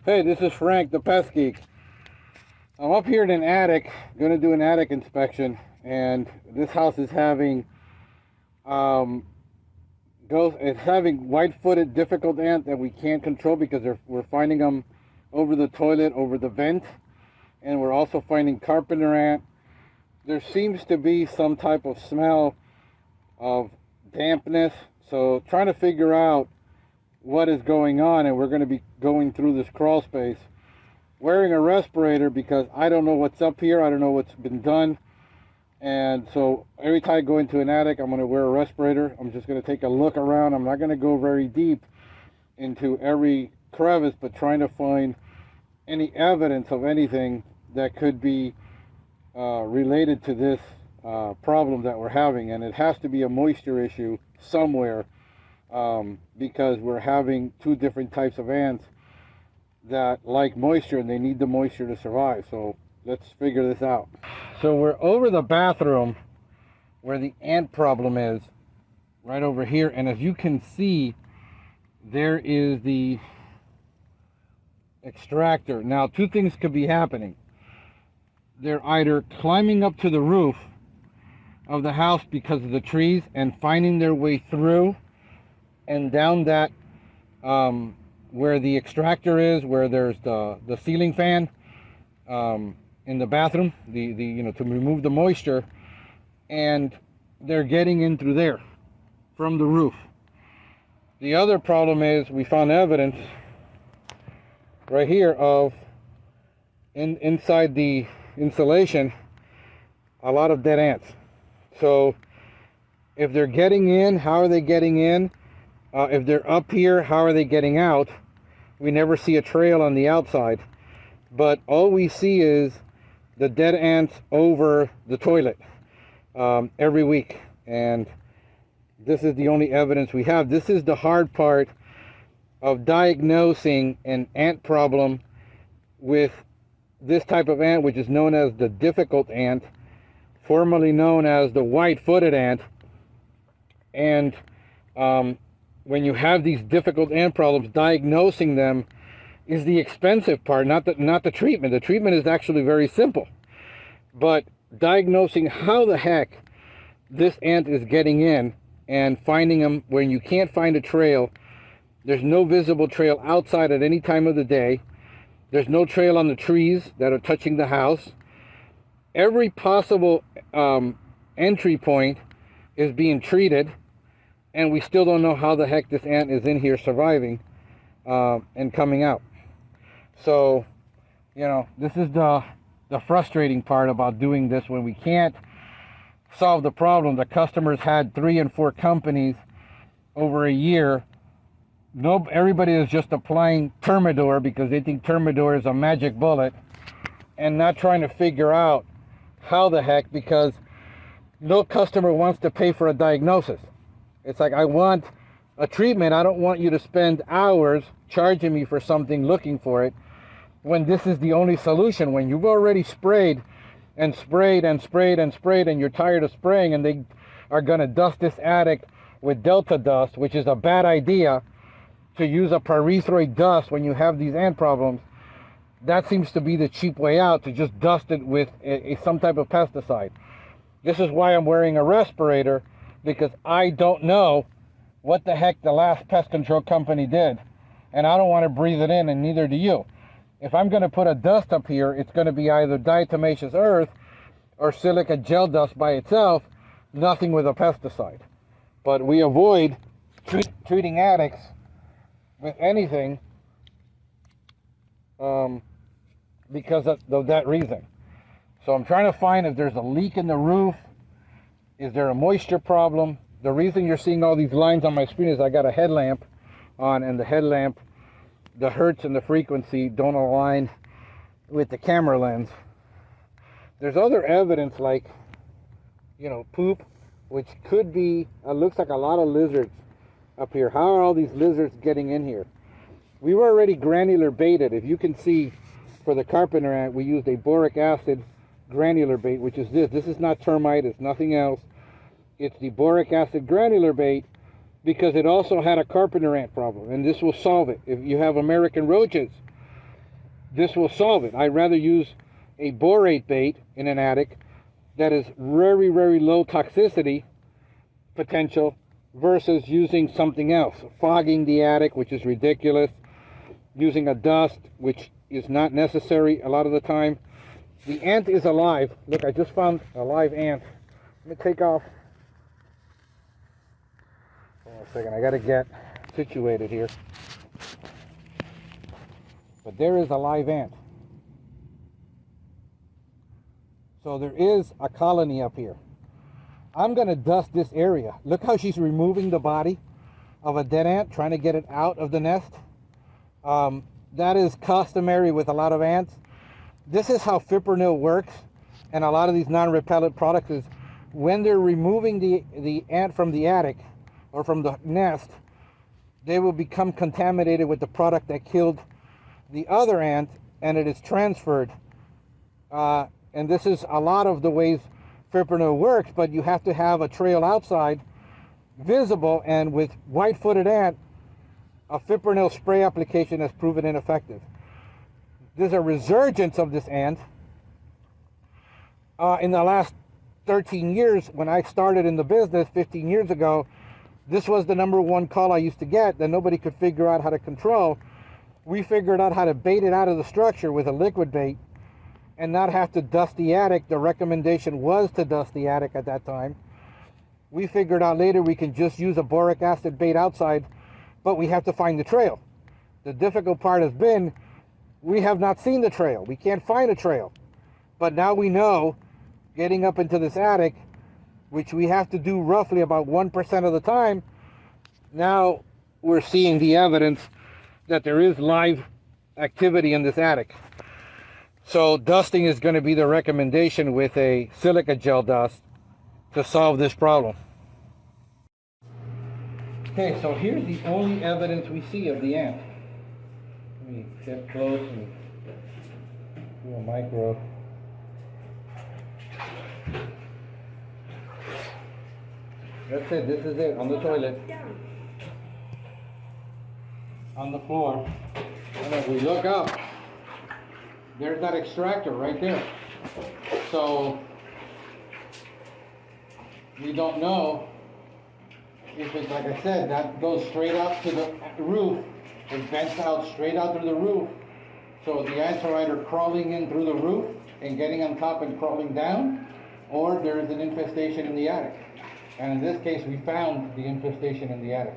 Hey, this is Frank The Pestgeek. I'm up here in an attic, going to do an attic inspection, and this house is having white-footed difficult ant that we can't control because we're finding them over the toilet, over the vent, and we're also finding carpenter ant. There seems to be some type of smell of dampness, so trying to figure out what is going on, and we're going to be going through this crawl space wearing a respirator because I don't know what's up here. I don't know what's been done, and so every time I go into an attic, I'm going to wear a respirator. I'm just going to take a look around. I'm not going to go very deep into every crevice, but trying to find any evidence of anything that could be related to this problem that we're having, and it has to be a moisture issue somewhere. Because we're having two different types of ants that like moisture and they need the moisture to survive. So let's figure this out. So we're over the bathroom where the ant problem is, right over here. And as you can see, there is the extractor. Now, two things could be happening. They're either climbing up to the roof of the house because of the trees and finding their way through and down that where the extractor is, where there's the ceiling fan in the bathroom, to remove the moisture, and they're getting in through there from the roof. The other problem is we found evidence right here of inside the insulation a lot of dead ants. So if they're getting in, how are they getting in? If they're up here, how are they getting out? We never see a trail on the outside, but all we see is the dead ants over the toilet every week, and this is the only evidence we have. This is the hard part of diagnosing an ant problem with this type of ant, which is known as the difficult ant, formerly known as the white-footed ant. And when you have these difficult ant problems, diagnosing them is the expensive part, not the treatment. The treatment is actually very simple. But diagnosing how the heck this ant is getting in and finding them when you can't find a trail, there's no visible trail outside at any time of the day. There's no trail on the trees that are touching the house. Every possible entry point is being treated, and we still don't know how the heck this ant is in here surviving and coming out. So, this is the frustrating part about doing this when we can't solve the problem. The customers had 3 and 4 companies over a year. Everybody is just applying Thermador because they think Thermador is a magic bullet and not trying to figure out how the heck, because no customer wants to pay for a diagnosis. It's like, I want a treatment. I don't want you to spend hours charging me for something, looking for it, when this is the only solution. When you've already sprayed and sprayed and sprayed and sprayed, and you're tired of spraying, and they are going to dust this attic with Delta dust, which is a bad idea to use a pyrethroid dust when you have these ant problems. That seems to be the cheap way out, to just dust it with some type of pesticide. This is why I'm wearing a respirator, because I don't know what the heck the last pest control company did, and I don't want to breathe it in, and neither do you. If I'm going to put a dust up here, it's going to be either diatomaceous earth or silica gel dust by itself, nothing with a pesticide. But we avoid treating attics with anything because of that reason. So I'm trying to find if there's a leak in the roof. Is there a moisture problem? The reason you're seeing all these lines on my screen is I got a headlamp on, and the headlamp, the hertz and the frequency don't align with the camera lens. There's other evidence like, poop, which could be, looks like a lot of lizards up here. How are all these lizards getting in here? We were already granular baited. If you can see, for the carpenter ant, we used a boric acid granular bait, which is this. This is not termite, it's nothing else. It's the boric acid granular bait because it also had a carpenter ant problem, and this will solve it. If you have American roaches this will solve it. I'd rather use a borate bait in an attic that is very, very low toxicity potential versus using something else. Fogging the attic, which is ridiculous. Using a dust, which is not necessary a lot of the time. The ant is alive. Look, I just found a live ant. Let me take off. Hold on a second, I gotta get situated here. But there is a live ant. So there is a colony up here. I'm gonna dust this area. Look how she's removing the body of a dead ant, trying to get it out of the nest. That is customary with a lot of ants. This is how fipronil works, and a lot of these non-repellent products is when they're removing the ant from the attic or from the nest, they will become contaminated with the product that killed the other ant, and it is transferred. And this is a lot of the ways fipronil works, but you have to have a trail outside visible, and with white-footed ant, a fipronil spray application has proven ineffective. There's a resurgence of this ant. In the last 13 years, when I started in the business 15 years ago, this was the #1 call I used to get that nobody could figure out how to control. We figured out how to bait it out of the structure with a liquid bait and not have to dust the attic. The recommendation was to dust the attic at that time. We figured out later we can just use a boric acid bait outside, but we have to find the trail. The difficult part has been we have not seen the trail. We can't find a trail. But now we know, getting up into this attic, which we have to do roughly about 1% of the time, now we're seeing the evidence that there is live activity in this attic. So dusting is going to be the recommendation with a silica gel dust to solve this problem. Okay, so here's the only evidence we see of the ant. Let me get close and do a micro. That's it, this is it, on the toilet. On the floor. And if we look up, there's that extractor right there. So we don't know if it's, like I said, that goes straight out to the roof. It vents out straight out through the roof. So the ants are either crawling in through the roof and getting on top and crawling down, or there is an infestation in the attic. And in this case, we found the infestation in the attic.